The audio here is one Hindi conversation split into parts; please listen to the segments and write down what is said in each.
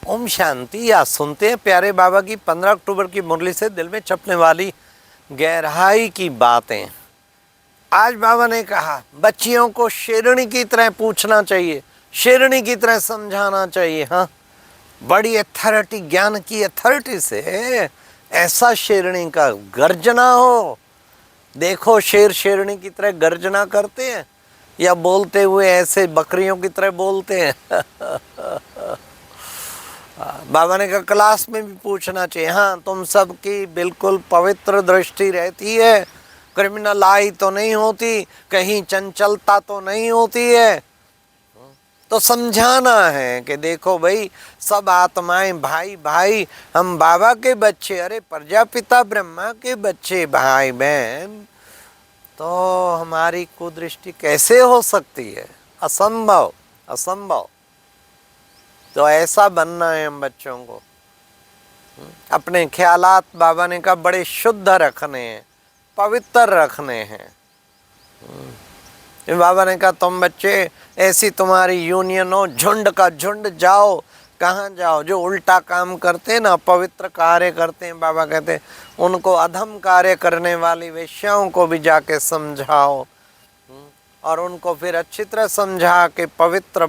ओम शांति। आज सुनते हैं प्यारे बाबा की 15 अक्टूबर की मुरली से दिल में छपने वाली गहराई की बातें। आज बाबा ने कहा बच्चियों को शेरनी की तरह पूछना चाहिए, शेरनी की तरह समझाना चाहिए। हाँ, बड़ी अथॉरिटी, ज्ञान की अथॉरिटी से ऐसा शेरनी का गर्जना हो। देखो शेर शेरनी की तरह गर्जना करते हैं या बोलते हुए ऐसे बकरियों की तरह बोलते हैं। बाबा ने कहा क्लास में भी पूछना चाहिए। हाँ, तुम सबकी बिल्कुल पवित्र दृष्टि रहती है, क्रिमिनल आई तो नहीं होती, कहीं चंचलता तो नहीं होती है। तो समझाना है कि देखो भाई, सब आत्माएं भाई भाई, हम बाबा के बच्चे, अरे प्रजापिता ब्रह्मा के बच्चे भाई बहन, तो हमारी कुदृष्टि कैसे हो सकती है? असंभव, असंभव। तो ऐसा बनना है हम बच्चों को। अपने ख्यालात बाबा ने कहा बड़े शुद्ध रखने हैं, पवित्र रखने हैं। बाबा ने कहा तुम बच्चे, ऐसी तुम्हारी यूनियन हो, झुंड का झुंड जाओ। कहाँ जाओ? जो उल्टा काम करते हैं ना, पवित्र कार्य करते हैं, बाबा कहते हैं उनको अधम कार्य करने वाली वेश्याओं को भी जाके समझाओ और उनको फिर अच्छी तरह समझा के पवित्र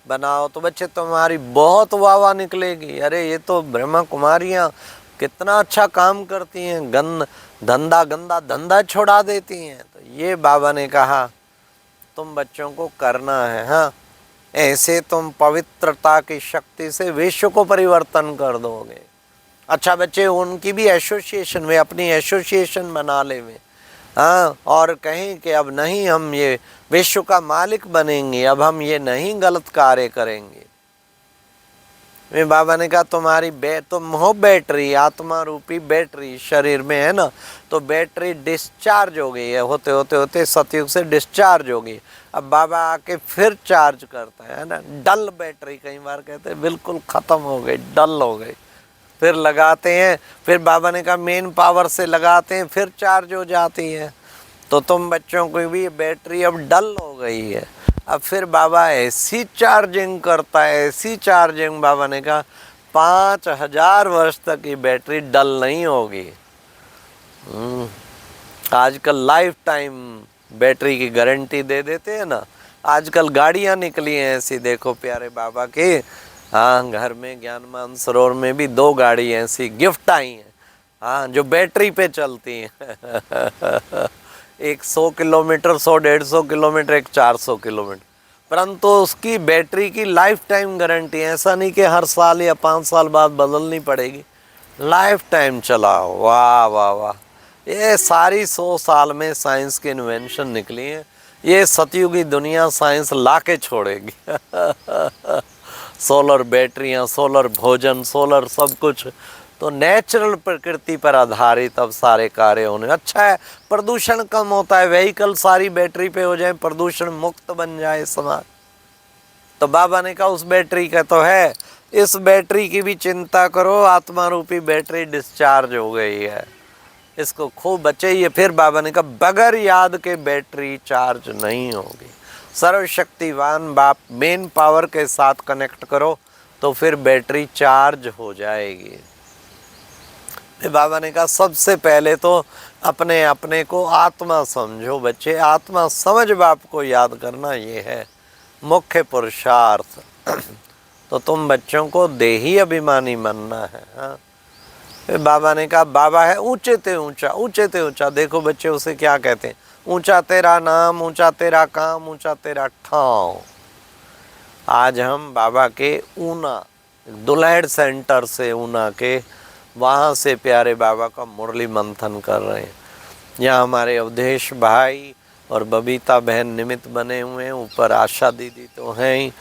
बनाओ। तो बच्चे तुम्हारी बहुत वाह निकलेगी। अरे ये तो ब्रह्मा कुमारियाँ कितना अच्छा काम करती हैं, गंदा धंधा छोड़ा देती हैं। तो ये बाबा ने कहा तुम बच्चों को करना है। हाँ, ऐसे तुम पवित्रता की शक्ति से विश्व को परिवर्तन कर दोगे। अच्छा बच्चे, उनकी भी एसोसिएशन में, अपनी एसोसिएशन बना ले में। हाँ, और कहें कि अब नहीं, हम ये विश्व का मालिक बनेंगे, अब हम ये नहीं गलत कार्य करेंगे। मैं बाबा ने कहा तुम्हारी तुम हो बैटरी, आत्मा रूपी बैटरी शरीर में है ना, तो बैटरी डिस्चार्ज हो गई है, होते होते होते सतयुग से डिस्चार्ज हो गई। अब बाबा आके फिर चार्ज करता है ना। डल बैटरी कई बार कहते हैं बिल्कुल खत्म हो गई, डल हो गई, फिर लगाते हैं। फिर बाबा ने कहा मेन पावर से लगाते हैं, फिर चार्ज हो जाती है। तो तुम बच्चों की भी बैटरी अब डल हो गई है। अब फिर बाबा ऐसी चार्जिंग करता है, ऐसी चार्जिंग, बाबा ने कहा 5000 वर्ष तक ये बैटरी डल नहीं होगी। आजकल लाइफ टाइम बैटरी की गारंटी दे देते हैं ना। आजकल गाड़ियां निकली हैं ऐसी, देखो प्यारे बाबा के। हाँ, घर में ज्ञान सरोवर में भी 2 गाड़ी ऐसी गिफ्ट आई हैं। हाँ, जो बैटरी पे चलती हैं। एक 100 किलोमीटर, 100-150 किलोमीटर, एक 400 किलोमीटर, परंतु उसकी बैटरी की लाइफ टाइम गारंटी है। ऐसा नहीं कि हर साल या 5 साल बाद बदलनी पड़ेगी, लाइफ टाइम चलाओ। वाह वाह वाह, ये सारी 100 साल में साइंस की इन्वेंशन निकली है। ये सतयुगी दुनिया साइंस ला के छोड़ेगी। सोलर बैटरियाँ, सोलर भोजन, सोलर सब कुछ, तो नेचुरल प्रकृति पर आधारित अब सारे कार्य होने। अच्छा है, प्रदूषण कम होता है, व्हीकल सारी बैटरी पे हो जाए, प्रदूषण मुक्त बन जाए समाज। तो बाबा ने कहा उस बैटरी का तो है, इस बैटरी की भी चिंता करो, आत्मा रूपी बैटरी डिस्चार्ज हो गई है, इसको खूब बचाइए। फिर बाबा ने कहा बगैर याद के बैटरी चार्ज नहीं होगी। सर्वशक्तिवान बाप मेन पावर के साथ कनेक्ट करो तो फिर बैटरी चार्ज हो जाएगी। बाबा ने कहा सबसे पहले तो अपने अपने को आत्मा समझो बच्चे, आत्मा समझ बाप को याद करना, ये है मुख्य पुरुषार्थ। तो तुम बच्चों को देही अभिमानी बनना है। हाँ, फिर बाबा ने कहा बाबा है ऊंचे ते ऊंचा, ऊंचे ते ऊंचा। देखो बच्चे उसे क्या कहते हैं, ऊंचा तेरा नाम, ऊंचा तेरा काम, ऊंचा तेरा ठाव। आज हम बाबा के ऊना दुल्हेड़ सेंटर से, ऊना के वहाँ से प्यारे बाबा का मुरली मंथन कर रहे हैं। यहाँ हमारे अवधेश भाई और बबीता बहन निमित्त बने हुए हैं, ऊपर आशा दीदी तो हैं ही।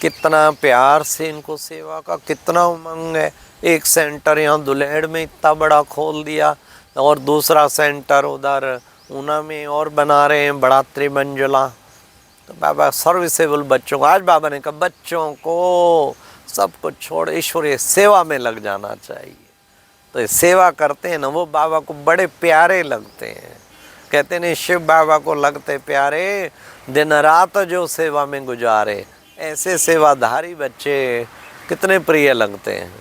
कितना प्यार से इनको सेवा का कितना उमंग है। एक सेंटर यहाँ दुल्हेड़ में इतना बड़ा खोल दिया और दूसरा सेंटर उधर ऊना में और बना रहे हैं, बड़ा त्रिमंजिला। तो बाबा सर्विसेबल बच्चों को, आज बाबा ने कहा बच्चों को सब कुछ छोड़ ईश्वरीय सेवा में लग जाना चाहिए। तो ये सेवा करते हैं ना, वो बाबा को बड़े प्यारे लगते हैं। कहते नहीं शिव बाबा को लगते प्यारे, दिन रात जो सेवा में गुजारे। ऐसे सेवाधारी बच्चे कितने प्रिय लगते हैं।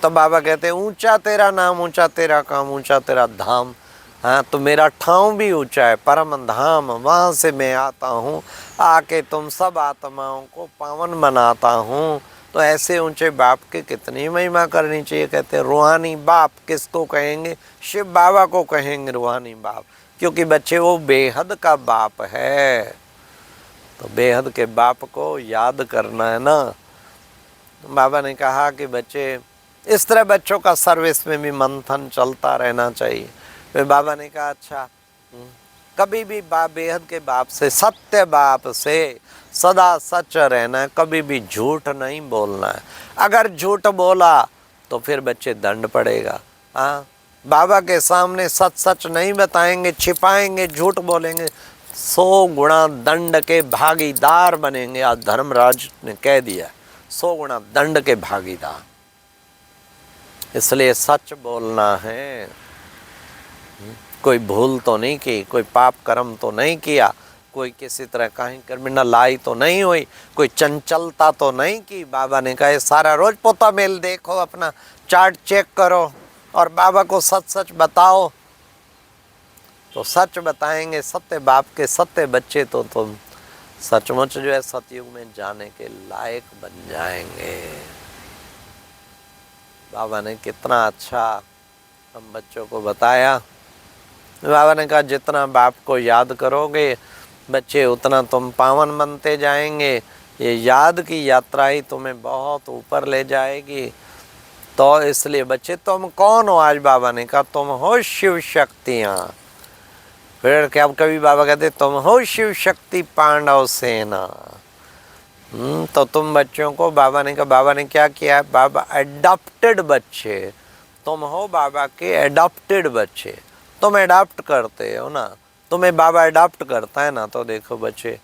तो बाबा कहते हैं ऊंचा तेरा नाम, ऊंचा तेरा काम, ऊंचा तेरा धाम। हाँ, तो मेरा ठाव भी ऊंचा है, परम धाम, वहाँ से मैं आता हूँ, आके तुम सब आत्माओं को पावन बनाता हूँ। तो ऐसे ऊंचे बाप की कितनी महिमा करनी चाहिए। कहते हैं रूहानी बाप किसको कहेंगे? शिव बाबा को कहेंगे रूहानी बाप, क्योंकि बच्चे वो बेहद का बाप है। तो बेहद के बाप को याद करना है ना। बाबा ने कहा कि बच्चे, इस तरह बच्चों का सर्विस में भी मंथन चलता रहना चाहिए। फिर बाबा ने कहा अच्छा, कभी भी बाप, बेहद के बाप से, सत्य बाप से सदा सच रहना है, कभी भी झूठ नहीं बोलना है। अगर झूठ बोला तो फिर बच्चे दंड पड़ेगा। हाँ, बाबा के सामने सच सच नहीं बताएंगे, छिपाएंगे, झूठ बोलेंगे, 100 गुणा दंड के भागीदार बनेंगे। आज धर्मराज ने कह दिया 100 गुणा दंड के भागीदार। इसलिए सच बोलना है। कोई भूल तो नहीं की, कोई पाप कर्म तो नहीं किया, कोई किसी तरह कहीं क्रिमिनल तो नहीं हुई, कोई चंचलता तो नहीं की। बाबा ने कहा सारा रोज पोता मेल देखो, अपना चार्ट चेक करो और बाबा को सच सच बताओ। तो सच बताएंगे, सत्य बाप के सत्य बच्चे, तो तुम सचमुच जो है सतयुग में जाने के लायक बन जाएंगे। बाबा ने कितना अच्छा हम बच्चों को बताया। बाबा ने कहा जितना बाप को याद करोगे बच्चे, उतना तुम पावन बनते जाएंगे। ये याद की यात्रा ही तुम्हें बहुत ऊपर ले जाएगी। तो इसलिए बच्चे तुम कौन हो? आज बाबा ने कहा तुम हो शिव शक्तियाँ। फिर क्या कभी बाबा कहते तुम हो शिव शक्ति पांडव सेना। तो तुम बच्चों को, बाबा ने कहा, बाबा ने क्या किया है? बाबा एडॉप्टेड बच्चे, तुम हो बाबा के एडॉप्टेड बच्चे। तुम एडॉप्ट करते हो ना, तुम्हें बाबा एडॉप्ट करता है ना। तो देखो बच्चे,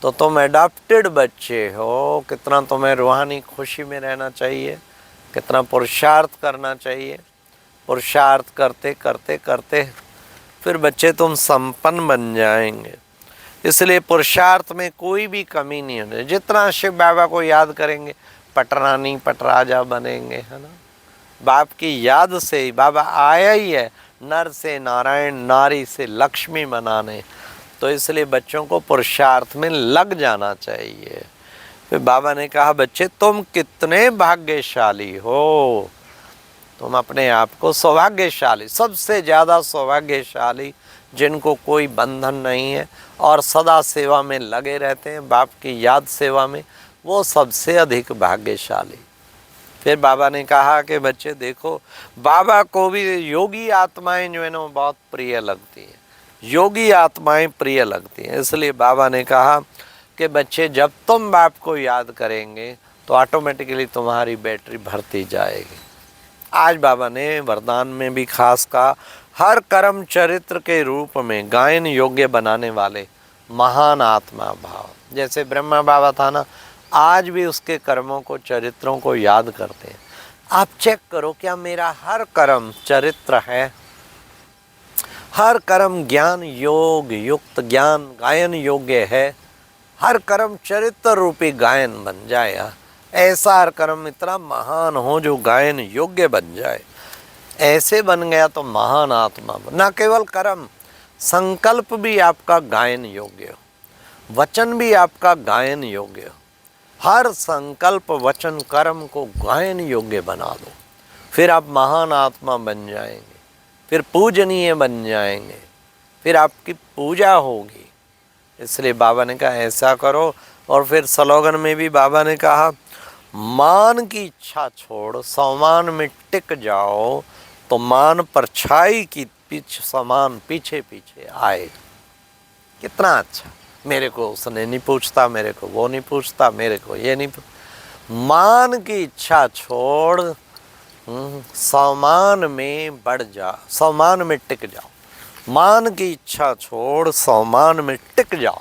तो तुम एडॉप्टेड बच्चे हो। कितना तुम्हें रूहानी खुशी में रहना चाहिए, कितना पुरुषार्थ करना चाहिए। पुरुषार्थ करते करते करते फिर बच्चे तुम संपन्न बन जाएंगे। इसलिए पुरुषार्थ में कोई भी कमी नहीं होनी। जितना शिव बाबा को याद करेंगे पटरानी पटराजा बनेंगे, है ना। बाप की याद से ही बाबा आया ही है, नर से नारायण, नारी से लक्ष्मी बनाने। तो इसलिए बच्चों को पुरुषार्थ में लग जाना चाहिए। फिर बाबा ने कहा बच्चे तुम कितने भाग्यशाली हो। तुम अपने आप को सौभाग्यशाली, सबसे ज़्यादा सौभाग्यशाली, जिनको कोई बंधन नहीं है और सदा सेवा में लगे रहते हैं, बाप की याद सेवा में, वो सबसे अधिक भाग्यशाली। फिर बाबा ने कहा कि बच्चे देखो, बाबा को भी योगी आत्माएं जो है ना बहुत प्रिय लगती हैं। योगी आत्माएं प्रिय लगती हैं। इसलिए बाबा ने कहा कि बच्चे जब तुम बाप को याद करेंगे तो ऑटोमेटिकली तुम्हारी बैटरी भरती जाएगी। आज बाबा ने वरदान में भी खास कहा, हर कर्म चरित्र के रूप में गायन योग्य बनाने वाले महान आत्मा भाव। जैसे ब्रह्मा बाबा था ना, आज भी उसके कर्मों को, चरित्रों को याद करते हैं। आप चेक करो क्या मेरा हर कर्म चरित्र है? हर कर्म ज्ञान योग युक्त, ज्ञान गायन योग्य है। हर कर्म चरित्र रूपी गायन बन जाए। ऐसा हर कर्म इतना महान हो जो गायन योग्य बन जाए। ऐसे बन गया तो महान आत्मा। न केवल कर्म, संकल्प भी आपका गायन योग्य हो, वचन भी आपका गायन योग्य हो। हर संकल्प वचन कर्म को गायन योग्य बना दो, फिर आप महान आत्मा बन जाएंगे, फिर पूजनीय बन जाएंगे, फिर आपकी पूजा होगी। इसलिए बाबा ने कहा ऐसा करो। और फिर स्लोगन में भी बाबा ने कहा, मान की इच्छा छोड़ सम्मान में टिक जाओ, तो मान परछाई की समान पीछे पीछे आए। कितना अच्छा। मेरे को उसने नहीं पूछता, मेरे को वो नहीं पूछता, मेरे को ये नहीं मान की इच्छा छोड़ सम्मान में बढ़ जा, सम्मान में टिक जाओ। मान की इच्छा छोड़ सम्मान में टिक जाओ,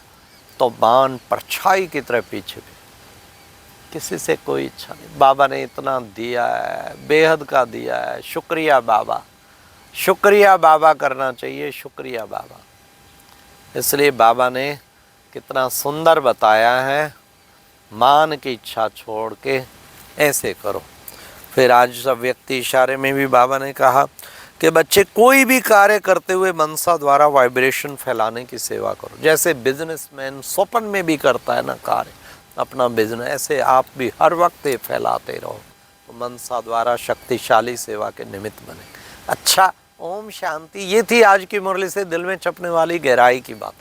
तो मान परछाई की तरह पीछे भी। किसी से कोई इच्छा नहीं। बाबा ने इतना दिया है, बेहद का दिया है। शुक्रिया बाबा, शुक्रिया बाबा करना चाहिए, शुक्रिया बाबा। इसलिए बाबा ने कितना सुंदर बताया है, मान की इच्छा छोड़ के ऐसे करो। फिर आज सब व्यक्ति इशारे में भी बाबा ने कहा कि बच्चे कोई भी कार्य करते हुए मनसा द्वारा वाइब्रेशन फैलाने की सेवा करो। जैसे बिजनेसमैन स्वप्न में भी करता है ना कार्य अपना बिजनेस, ऐसे आप भी हर वक्त ये फैलाते रहो तो मनसा द्वारा शक्तिशाली सेवा के निमित्त बने। अच्छा, ओम शांति। ये थी आज की मुरली से दिल में छपने वाली गहराई की बात।